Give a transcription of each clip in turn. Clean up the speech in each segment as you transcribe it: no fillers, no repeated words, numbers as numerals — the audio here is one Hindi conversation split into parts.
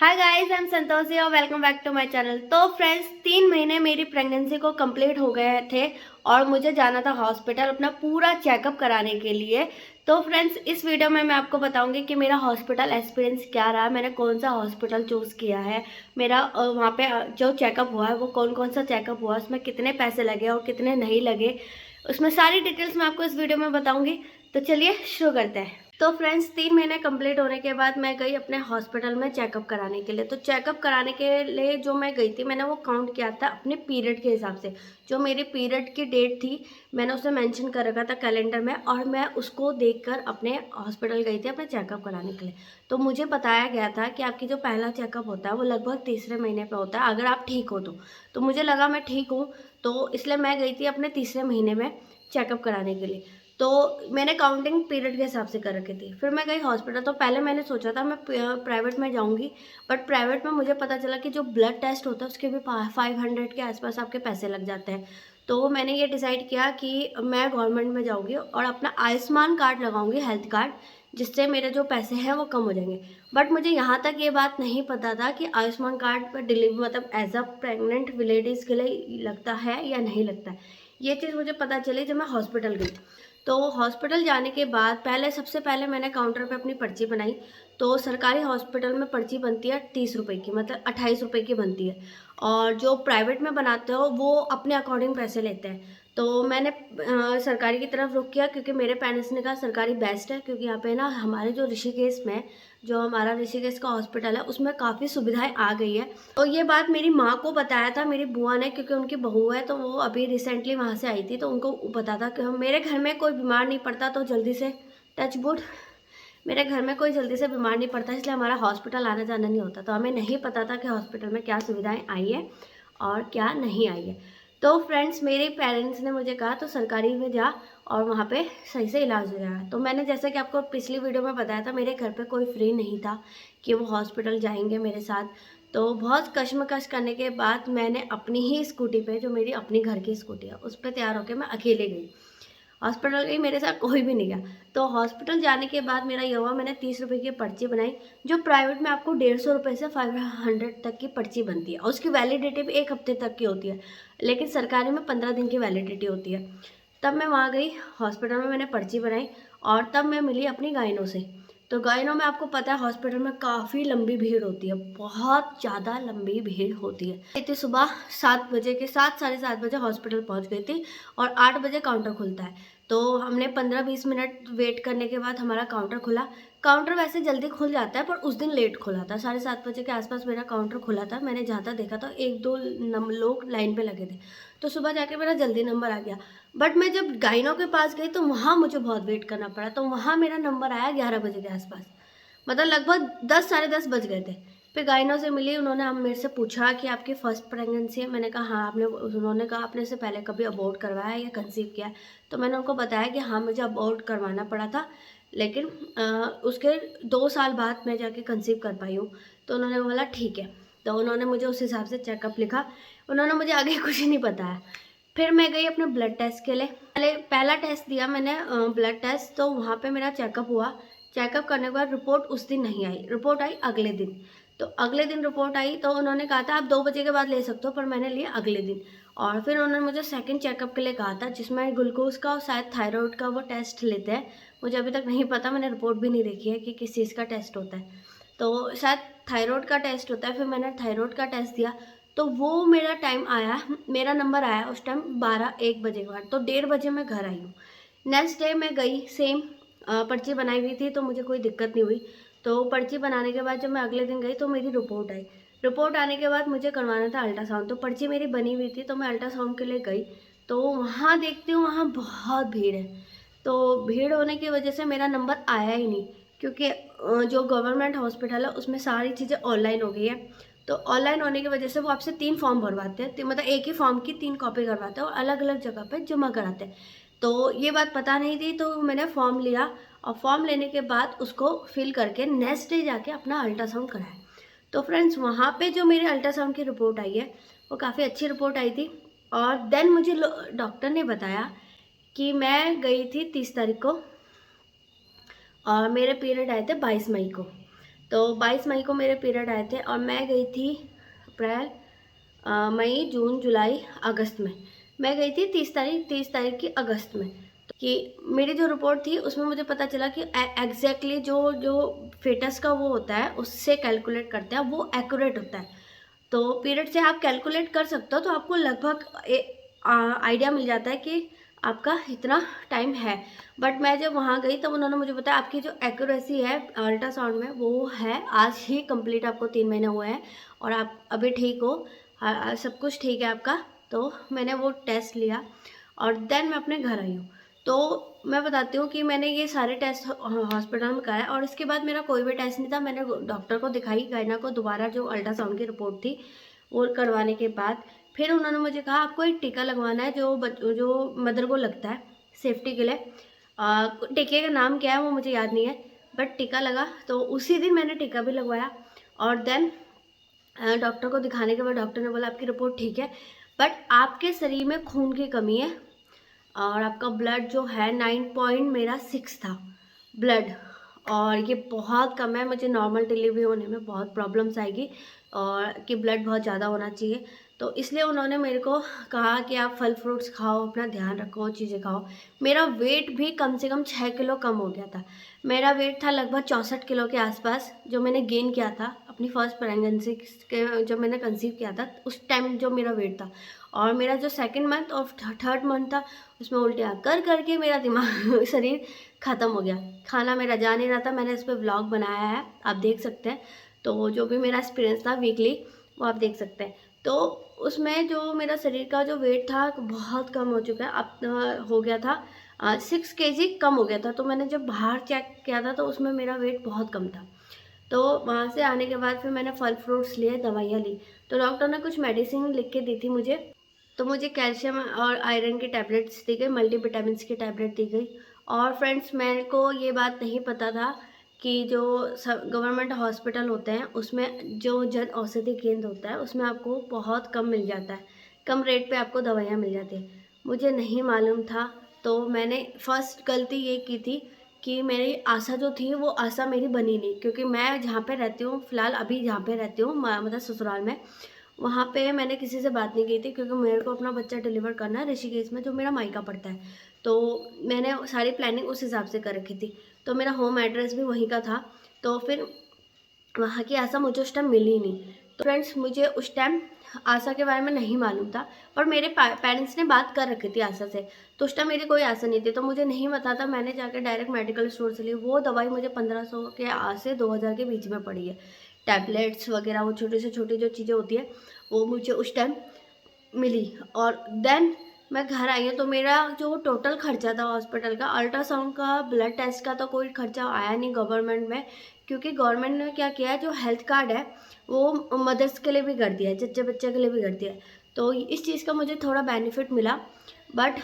Hi guys, I am Santoshi और welcome back to my channel. तो फ्रेंड्स, 3 महीने मेरी प्रेगनेंसी को कंप्लीट हो गए थे और मुझे जाना था हॉस्पिटल अपना पूरा चेकअप कराने के लिए। तो फ्रेंड्स, इस वीडियो में मैं आपको बताऊंगी कि मेरा हॉस्पिटल एक्सपीरियंस क्या रहा, मैंने कौन सा हॉस्पिटल चूज़ किया है, मेरा वहाँ पे जो चेकअप हुआ है वो कौन कौन सा चेकअप हुआ, उसमें कितने पैसे लगे और कितने नहीं लगे, उसमें सारी डिटेल्स मैं आपको इस वीडियो में बताऊँगी। तो चलिए शुरू करते हैं। तो फ्रेंड्स, 3 महीने कंप्लीट होने के बाद मैं गई अपने हॉस्पिटल में चेकअप कराने के लिए। तो चेकअप कराने के लिए जो मैं गई थी, मैंने वो काउंट किया था अपने पीरियड के हिसाब से। जो मेरी पीरियड की डेट थी, मैंने उसे मेंशन कर रखा था कैलेंडर में और मैं उसको देखकर अपने हॉस्पिटल गई थी अपने चेकअप कराने के लिए। तो मुझे बताया गया था कि आपकी जो पहला चेकअप होता है वो लगभग तीसरे महीने पर होता है, अगर आप ठीक हो तो मुझे लगा मैं ठीक हूँ, तो इसलिए मैं गई थी अपने तीसरे महीने में चेकअप कराने के लिए। तो मैंने काउंटिंग पीरियड के हिसाब से कर रखी थी। फिर मैं गई हॉस्पिटल। तो पहले मैंने सोचा था मैं प्राइवेट में जाऊंगी, बट प्राइवेट में मुझे पता चला कि जो ब्लड टेस्ट होता है उसके भी 500 के आसपास आपके पैसे लग जाते हैं। तो मैंने ये डिसाइड किया कि मैं गवर्नमेंट में जाऊंगी और अपना आयुष्मान कार्ड लगाऊंगी, हेल्थ कार्ड, जिससे मेरे जो पैसे हैं वो कम हो जाएंगे। बट मुझे यहाँ तक ये बात नहीं पता था कि आयुष्मान कार्ड पर डिलीवरी मतलब एज अ प्रेग्नेंट लेडीज़ के लिए लगता है या नहीं लगता है। ये चीज़ मुझे पता चली जब मैं हॉस्पिटल गई। तो हॉस्पिटल जाने के बाद सबसे पहले मैंने काउंटर पे अपनी पर्ची बनाई। तो सरकारी हॉस्पिटल में पर्ची बनती है 30 रुपये की, मतलब 28 रुपये की बनती है। और जो प्राइवेट में बनाते हो वो अपने अकॉर्डिंग पैसे लेते हैं। तो मैंने सरकारी की तरफ रुख किया, क्योंकि मेरे पेरेंट्स ने कहा सरकारी बेस्ट है, क्योंकि यहाँ पे ना हमारे जो ऋषिकेश में, जो हमारा ऋषिकेश का हॉस्पिटल है उसमें काफ़ी सुविधाएं आ गई है। तो ये बात मेरी माँ को बताया था मेरी बुआ ने, क्योंकि उनकी बहू है, तो वो अभी रिसेंटली वहाँ से आई थी, तो उनको पता था कि मेरे घर में कोई बीमार नहीं पड़ता, तो जल्दी से टच वुड मेरे घर में कोई जल्दी से बीमार नहीं पड़ता, इसलिए हमारा हॉस्पिटल आना जाना नहीं होता। तो हमें नहीं पता था कि हॉस्पिटल में क्या सुविधाएं आई है और क्या नहीं आई है। तो फ्रेंड्स, मेरे पेरेंट्स ने मुझे कहा तो सरकारी में जा और वहाँ पे सही से इलाज हो जाएगा। तो मैंने जैसे कि आपको पिछली वीडियो में बताया था, मेरे घर पे कोई फ्री नहीं था कि वो हॉस्पिटल जाएंगे मेरे साथ। तो बहुत कश्मकश करने के बाद मैंने अपनी ही स्कूटी पे, जो मेरी अपनी घर की स्कूटी है, उस पर तैयार होकर मैं अकेले गई हॉस्पिटल गई। मेरे साथ कोई भी नहीं गया। तो हॉस्पिटल जाने के बाद मेरा ये हुआ, मैंने 30 रुपये की पर्ची बनाई। जो प्राइवेट में आपको 150 रुपये से 500 तक की पर्ची बनती है और उसकी वैलिडिटी भी 1 हफ्ते तक की होती है, लेकिन सरकारी में 15 दिन की वैलिडिटी होती है। तब मैं वहाँ गई हॉस्पिटल में, मैंने पर्ची बनाई और तब मैं मिली अपनी गाइनों से। तो गाइनों में आपको पता है हॉस्पिटल में काफ़ी लंबी भीड़ होती है, बहुत ज़्यादा लंबी भीड़ होती है। इतनी सुबह 7 बजे के 7 साढ़े 7 बजे हॉस्पिटल पहुँच गई थी और 8 बजे काउंटर खुलता है। तो हमने 15-20 मिनट वेट करने के बाद हमारा काउंटर खुला। काउंटर वैसे जल्दी खुल जाता है, पर उस दिन लेट खुला था। 7:30 बजे के आसपास मेरा काउंटर खुला था। मैंने जहाँ तक देखा तो 1-2 लोग लाइन पे लगे थे। तो सुबह जाके मेरा जल्दी नंबर आ गया। बट मैं जब गाइनों के पास गई तो वहाँ मुझे बहुत वेट करना पड़ा। तो वहाँ मेरा नंबर आया 11 बजे के आसपास, मतलब लगभग 10 साढ़े 10 बज गए थे। फिर गाइनों से मिली, उन्होंने हम मेरे से पूछा कि आपकी फर्स्ट प्रेगनेंसी है। मैंने कहा हाँ। उन्होंने कहा आपने इससे पहले कभी अबॉर्ट करवाया है या कंसीव किया है? तो मैंने उनको बताया कि हाँ, मुझे अबॉर्ट करवाना पड़ा था, लेकिन उसके 2 साल बाद मैं जाके कंसीव कर पाई हूँ। तो उन्होंने बोला ठीक है। तो उन्होंने मुझे उस हिसाब से चेकअप लिखा। उन्होंने मुझे आगे कुछ नहीं बताया। फिर मैं गई अपने ब्लड टेस्ट के लिए। पहला टेस्ट दिया मैंने, ब्लड टेस्ट। तो वहाँ पे मेरा चेकअप हुआ। चेकअप करने के बाद रिपोर्ट उस दिन नहीं आई, रिपोर्ट आई अगले दिन। तो अगले दिन रिपोर्ट आई तो उन्होंने कहा था आप 2 बजे के बाद ले सकते हो, पर मैंने लिया अगले दिन। और फिर उन्होंने मुझे सेकंड चेकअप के लिए कहा था, जिसमें ग्लूकोज का और शायद थायराइड का वो टेस्ट लेते हैं। मुझे अभी तक नहीं पता, मैंने रिपोर्ट भी नहीं देखी है कि किस चीज़ का टेस्ट होता है। तो शायद थायराइड का टेस्ट होता है। फिर मैंने थायराइड का टेस्ट दिया। तो वो मेरा टाइम आया, मेरा नंबर आया उस टाइम 12-1 बजे के बाद। तो 1:30 बजे मैं घर आई हूँ। नेक्स्ट डे मैं गई, सेम पर्ची बनाई हुई थी, तो मुझे कोई दिक्कत नहीं हुई। तो पर्ची बनाने के बाद जब मैं अगले दिन गई तो मेरी रिपोर्ट आई। रिपोर्ट आने के बाद मुझे करवाना था अल्ट्रासाउंड। तो पर्ची मेरी बनी हुई थी, तो मैं अल्ट्रासाउंड के लिए गई। तो वहाँ देखती हूँ वहाँ बहुत भीड़ है। तो भीड़ होने की वजह से मेरा नंबर आया ही नहीं, क्योंकि जो गवर्नमेंट हॉस्पिटल है उसमें सारी चीज़ें ऑनलाइन हो गई है। तो ऑनलाइन होने की वजह से वो आपसे 3 फॉर्म भरवाते हैं, मतलब एक ही फॉर्म की 3 कॉपी करवाते हैं और अलग अलग जगह पे जमा कराते हैं। तो ये बात पता नहीं थी, तो मैंने फॉर्म लिया और फॉर्म लेने के बाद उसको फिल करके नेक्स्ट डे जाके अपना अल्ट्रासाउंड कराया। तो फ्रेंड्स, वहाँ पे जो मेरे अल्ट्रासाउंड की रिपोर्ट आई है वो काफ़ी अच्छी रिपोर्ट आई थी। और देन मुझे डॉक्टर ने बताया कि मैं गई थी 30 तारीख को और मेरे पीरियड आए थे 22 मई को। तो 22 मई को मेरे पीरियड आए थे और मैं गई थी अप्रैल, मई, जून, जुलाई, अगस्त में। मैं गई थी 30 तारीख की अगस्त में। तो कि मेरी जो रिपोर्ट थी उसमें मुझे पता चला कि एग्जैक्टली जो जो फेटस का वो होता है उससे कैलकुलेट करते हैं वो एक्यूरेट होता है। तो पीरियड से आप कैलकुलेट कर सकते हो, तो आपको लगभग आइडिया मिल जाता है कि आपका इतना टाइम है। बट मैं जब वहाँ गई तब उन्होंने मुझे बताया आपकी जो एक्यूरेसी है अल्ट्रासाउंड में वो है आज ही कंप्लीट, आपको 3 महीने हुए हैं और आप अभी ठीक हो, सब कुछ ठीक है आपका। तो मैंने वो टेस्ट लिया और देन मैं अपने घर आई हूँ। तो मैं बताती हूँ कि मैंने ये सारे टेस्ट हॉस्पिटल में कराए और इसके बाद मेरा कोई भी टेस्ट नहीं था। मैंने डॉक्टर को दिखाई, गायना को, दोबारा जो अल्ट्रासाउंड की रिपोर्ट थी वो करवाने के बाद फिर उन्होंने मुझे कहा आपको एक टीका लगवाना है जो मदर को लगता है सेफ्टी के लिए। टीके का नाम क्या है वो मुझे याद नहीं है, बट टीका लगा। तो उसी दिन मैंने टीका भी लगवाया और देन डॉक्टर को दिखाने के बाद डॉक्टर ने बोला आपकी रिपोर्ट ठीक है, बट आपके शरीर में खून की कमी है और आपका ब्लड जो है 9.6 था ब्लड, और ये बहुत कम है। मुझे नॉर्मल डिलीवरी होने में बहुत प्रॉब्लम्स आएगी और कि ब्लड बहुत ज़्यादा होना चाहिए। तो इसलिए उन्होंने मेरे को कहा कि आप फल फ्रूट्स खाओ, अपना ध्यान रखो, चीज़ें खाओ। मेरा वेट भी कम से कम 6 किलो कम हो गया था। मेरा वेट था लगभग 64 किलो के आसपास, जो मैंने गेन किया था अपनी फर्स्ट प्रेगनेंसी के, जब मैंने कंसीव किया था उस टाइम जो मेरा वेट था। और मेरा जो सेकंड मंथ और थर्ड मंथ था उसमें उल्टियाँ कर करके मेरा दिमाग शरीर ख़त्म हो गया, खाना मेरा जा नहीं रहा था। मैंने इस पर व्लॉग बनाया है, आप देख सकते हैं। तो जो भी मेरा एक्सपीरियंस था वीकली वो आप देख सकते हैं। तो उसमें जो मेरा शरीर का जो वेट था बहुत कम हो चुका है, अब हो गया था 6 kg कम हो गया था। तो मैंने जब बाहर चेक किया था तो उसमें मेरा वेट बहुत कम था। तो वहाँ से आने के बाद फिर मैंने फल फ्रूट्स लिए, दवाइयाँ ली। तो डॉक्टर ने कुछ मेडिसिन लिख के दी थी मुझे। तो मुझे कैल्शियम और आयरन की टैबलेट्स दी गई, मल्टीविटामिन्स की टैबलेट दी गई। और फ्रेंड्स मेरे को ये बात नहीं पता था कि जो गवर्नमेंट हॉस्पिटल होते हैं उसमें जो जन औषधि केंद्र होता है उसमें आपको बहुत कम मिल जाता है, कम रेट पे आपको दवाइयाँ मिल जाती हैं। मुझे नहीं मालूम था। तो मैंने फर्स्ट गलती ये की थी कि मेरी आशा जो थी वो आशा मेरी बनी नहीं, क्योंकि मैं जहाँ पे रहती हूँ फ़िलहाल, अभी जहाँ पे रहती हूँ मतलब ससुराल में, वहाँ पे मैंने किसी से बात नहीं की थी क्योंकि मेरे को अपना बच्चा डिलीवर करना है ऋषिकेश में, जो मेरा मायका पड़ता है। तो मैंने सारी प्लानिंग उस हिसाब से कर रखी थी। तो मेरा होम एड्रेस भी वहीं का था। तो फिर वहाँ की आशा मुझे उस टाइम मिली नहीं। तो फ्रेंड्स मुझे उस टाइम आशा के बारे में नहीं मालूम था, पर मेरे पेरेंट्स ने बात कर रखी थी आशा से। तो उस टाइम मेरी कोई आशा नहीं थी, तो मुझे नहीं पता था। मैंने जाकर डायरेक्ट मेडिकल स्टोर से ली। वो दवाई मुझे 1500 के से 2000 के बीच में पड़ी है। टैबलेट्स वगैरह वो छोटी से छोटी जो चीज़ें होती है वो मुझे उस टाइम मिली। और देन मैं घर आई हूँ। तो मेरा जो टोटल खर्चा था हॉस्पिटल का, अल्ट्रासाउंड का, ब्लड टेस्ट का, तो कोई खर्चा आया नहीं गवर्नमेंट में, क्योंकि गवर्नमेंट ने क्या किया है, जो हेल्थ कार्ड है वो मदर्स के लिए भी कर दिया है, जच्चे बच्चे के लिए भी कर दिया है। तो इस चीज़ का मुझे थोड़ा बेनिफिट मिला। बट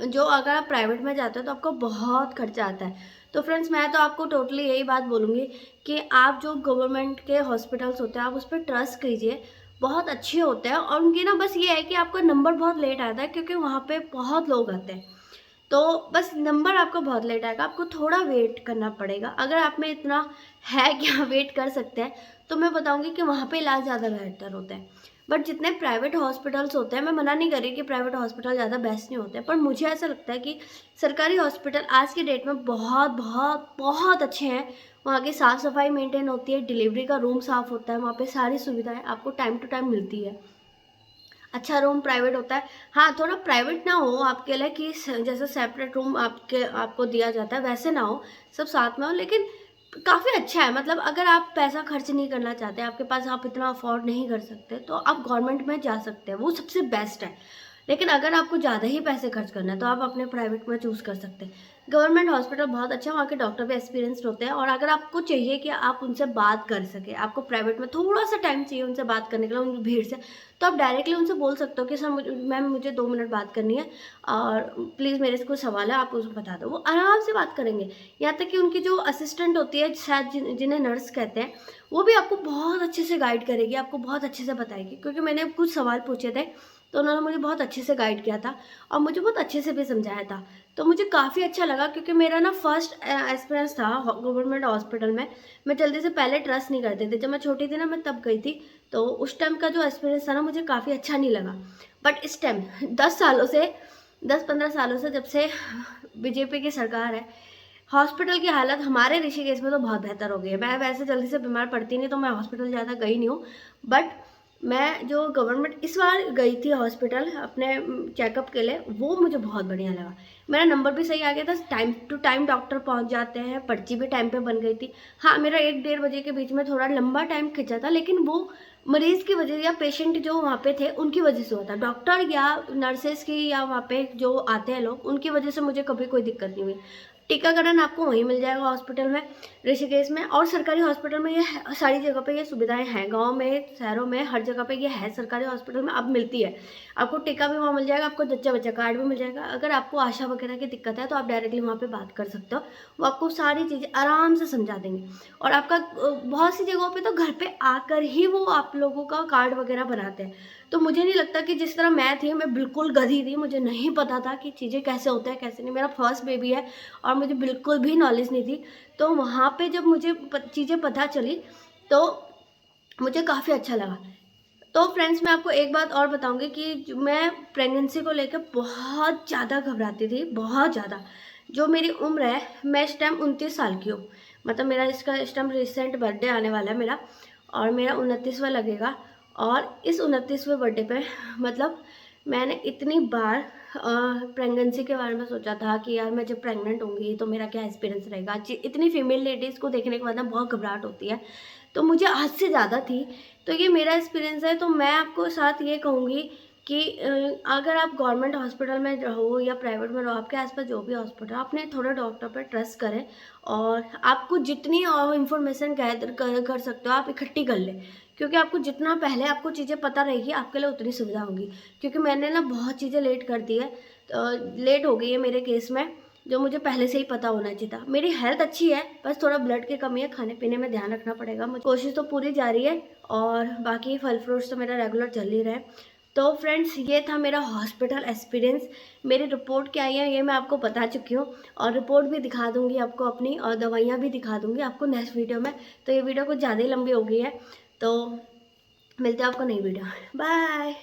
जो अगर आप प्राइवेट में जाते हो तो आपको बहुत खर्चा आता है। तो फ्रेंड्स मैं तो आपको टोटली यही बात बोलूँगी कि आप जो गवर्नमेंट के हॉस्पिटल्स होते हैं आप उस पर ट्रस्ट कीजिए, बहुत अच्छे होते हैं। और उनकी ना बस ये है कि आपका नंबर बहुत लेट आता है, क्योंकि वहाँ पे बहुत लोग आते हैं। तो बस नंबर आपका बहुत लेट आएगा, आपको थोड़ा वेट करना पड़ेगा। अगर आप में इतना है कि आप वेट कर सकते हैं तो मैं बताऊंगी कि वहाँ पे इलाज ज़्यादा बेहतर होता है। बट जितने प्राइवेट हॉस्पिटल्स होते हैं, मैं मना नहीं कर रही कि प्राइवेट हॉस्पिटल ज़्यादा बेस्ट नहीं होते, पर मुझे ऐसा लगता है कि सरकारी हॉस्पिटल आज की डेट में बहुत बहुत बहुत अच्छे हैं। वहाँ की साफ़ सफाई मेंटेन होती है, डिलीवरी का रूम साफ़ होता है, वहाँ पे सारी सुविधाएं आपको टाइम टू टाइम मिलती है। अच्छा रूम प्राइवेट होता है। हाँ, थोड़ा प्राइवेट ना हो आपके लिए कि जैसे सेपरेट रूम आपको दिया जाता है वैसे ना हो, सब साथ में हो, लेकिन काफ़ी अच्छा है। मतलब अगर आप पैसा खर्च नहीं करना चाहते, आपके पास, आप इतना अफोर्ड नहीं कर सकते, तो आप गवर्नमेंट में जा सकते हैं, वो सबसे बेस्ट है। लेकिन अगर आपको ज़्यादा ही पैसे खर्च करना है तो आप अपने प्राइवेट में चूज़ कर सकते हैं। गवर्नमेंट हॉस्पिटल बहुत अच्छा है, वहाँ के डॉक्टर भी एक्सपीरियंस्ड होते हैं। और अगर आपको चाहिए कि आप उनसे बात कर सकें, आपको प्राइवेट में थोड़ा सा टाइम चाहिए उनसे बात करने के लिए, उनकी भीड़ से, तो आप डायरेक्टली उनसे बोल सकते हो कि सर मैम मुझे 2 मिनट बात करनी है और प्लीज़ मेरे से कुछ सवाल है, आप उसको बता दो। वो आराम से बात करेंगे। यहाँ तक कि उनकी जो असिस्टेंट होती है, शायद जिन्हें नर्स कहते हैं, वो भी आपको बहुत अच्छे से गाइड करेगी, आपको बहुत अच्छे से बताएगी। क्योंकि मैंने कुछ सवाल पूछे थे तो उन्होंने मुझे बहुत अच्छे से गाइड किया था और मुझे बहुत अच्छे से भी समझाया था। तो मुझे काफ़ी अच्छा लगा क्योंकि मेरा ना फर्स्ट एक्सपीरियंस था गवर्नमेंट हॉस्पिटल में। मैं जल्दी से पहले ट्रस्ट नहीं करती थी, जब मैं छोटी थी ना मैं तब गई थी। तो उस टाइम का जो एक्सपीरियंस था ना मुझे काफ़ी अच्छा नहीं लगा। बट इस टाइम 10-15 सालों से जब से बीजेपी की सरकार है, हॉस्पिटल की हालत हमारे ऋषिकेश में तो बहुत बेहतर हो गई है। मैं वैसे जल्दी से बीमार पड़ती नहीं तो मैं हॉस्पिटल ज़्यादा गई नहीं हूँ। बट मैं जो गवर्नमेंट इस बार गई थी हॉस्पिटल अपने चेकअप के लिए, वो मुझे बहुत बढ़िया लगा। मेरा नंबर भी सही आ गया था, टाइम टू टाइम डॉक्टर पहुंच जाते हैं, पर्ची भी टाइम पे बन गई थी। हाँ, मेरा 1-1:30 बजे के बीच में थोड़ा लंबा टाइम खिंचा था, लेकिन वो मरीज़ की वजह या पेशेंट जो वहाँ पे थे उनकी वजह से हुआ था। डॉक्टर या नर्सेज़ की या वहाँ पे जो आते हैं लोग उनकी वजह से मुझे कभी कोई दिक्कत नहीं हुई। टीकाकरण आपको वहीं मिल जाएगा हॉस्पिटल में, ऋषिकेश में। और सरकारी हॉस्पिटल में ये सारी जगह पे ये सुविधाएं हैं, गांव में, शहरों में, हर जगह पे ये है। सरकारी हॉस्पिटल में अब मिलती है, आपको टीका भी वहाँ मिल जाएगा, आपको जच्चा बच्चा कार्ड भी मिल जाएगा। अगर आपको आशा वगैरह की दिक्कत है तो आप डायरेक्टली वहाँ पे बात कर सकते हो, वो आपको सारी चीज़ें आराम से समझा देंगे। और आपका बहुत सी जगहों पे तो घर पे आकर ही वो आप लोगों का कार्ड वगैरह बनाते हैं। तो मुझे नहीं लगता कि जिस तरह मैं थी, मैं बिल्कुल गधी थी, मुझे नहीं पता था कि चीज़ें कैसे होते हैं कैसे नहीं। मेरा फर्स्ट बेबी है और मुझे बिल्कुल भी नॉलेज नहीं थी। तो वहाँ पे जब मुझे चीज़ें पता चली तो मुझे काफ़ी अच्छा लगा। तो फ्रेंड्स, मैं आपको एक बात और बताऊंगी कि मैं प्रेगनेंसी को लेकर बहुत ज़्यादा घबराती थी, बहुत ज़्यादा। जो मेरी उम्र है, मैं इस टाइम 29 साल की हूँ। मतलब मेरा इस टाइम रिसेंट बर्थडे आने वाला है मेरा, और मेरा 29वां लगेगा। और इस 29वें बर्थडे पे मतलब मैंने इतनी बार प्रेगनेंसी के बारे में सोचा था कि यार मैं जब प्रेग्नेंट होंगी तो मेरा क्या एक्सपीरियंस रहेगा। इतनी फीमेल लेडीज़ को देखने के बाद ना बहुत घबराहट होती है, तो मुझे आज से ज़्यादा थी। तो ये मेरा एक्सपीरियंस है। तो मैं आपको साथ ये कहूँगी कि अगर आप गवर्नमेंट हॉस्पिटल में रहो या प्राइवेट में रहो, आपके आसपास जो भी हॉस्पिटल है, अपने थोड़ा डॉक्टर पर ट्रस्ट करें। और आपको जितनी इंफॉर्मेशन गैदर कर सकते हो आप इकट्ठी कर लें, क्योंकि आपको जितना पहले आपको चीज़ें पता रहेगी आपके लिए उतनी सुविधा होगी। क्योंकि मैंने ना बहुत चीज़ें लेट कर दी है, लेट हो गई है मेरे केस में, जो मुझे पहले से ही पता होना चाहिए था। मेरी हेल्थ अच्छी है, बस थोड़ा ब्लड की कमी है, खाने पीने में ध्यान रखना पड़ेगा। मुझे कोशिश तो पूरी जारी है और बाकी फल फ्रूट्स तो मेरा रेगुलर चल ही रहा है। तो फ्रेंड्स, ये था मेरा हॉस्पिटल एक्सपीरियंस। मेरी रिपोर्ट क्या आई है ये मैं आपको बता चुकी हूँ, और रिपोर्ट भी दिखा दूँगी आपको अपनी, और दवाइयाँ भी दिखा दूँगी आपको नेक्स्ट वीडियो में। तो ये वीडियो कुछ ज़्यादा ही लंबी हो गई है, तो मिलते हैं आपको नई वीडियो। बाय।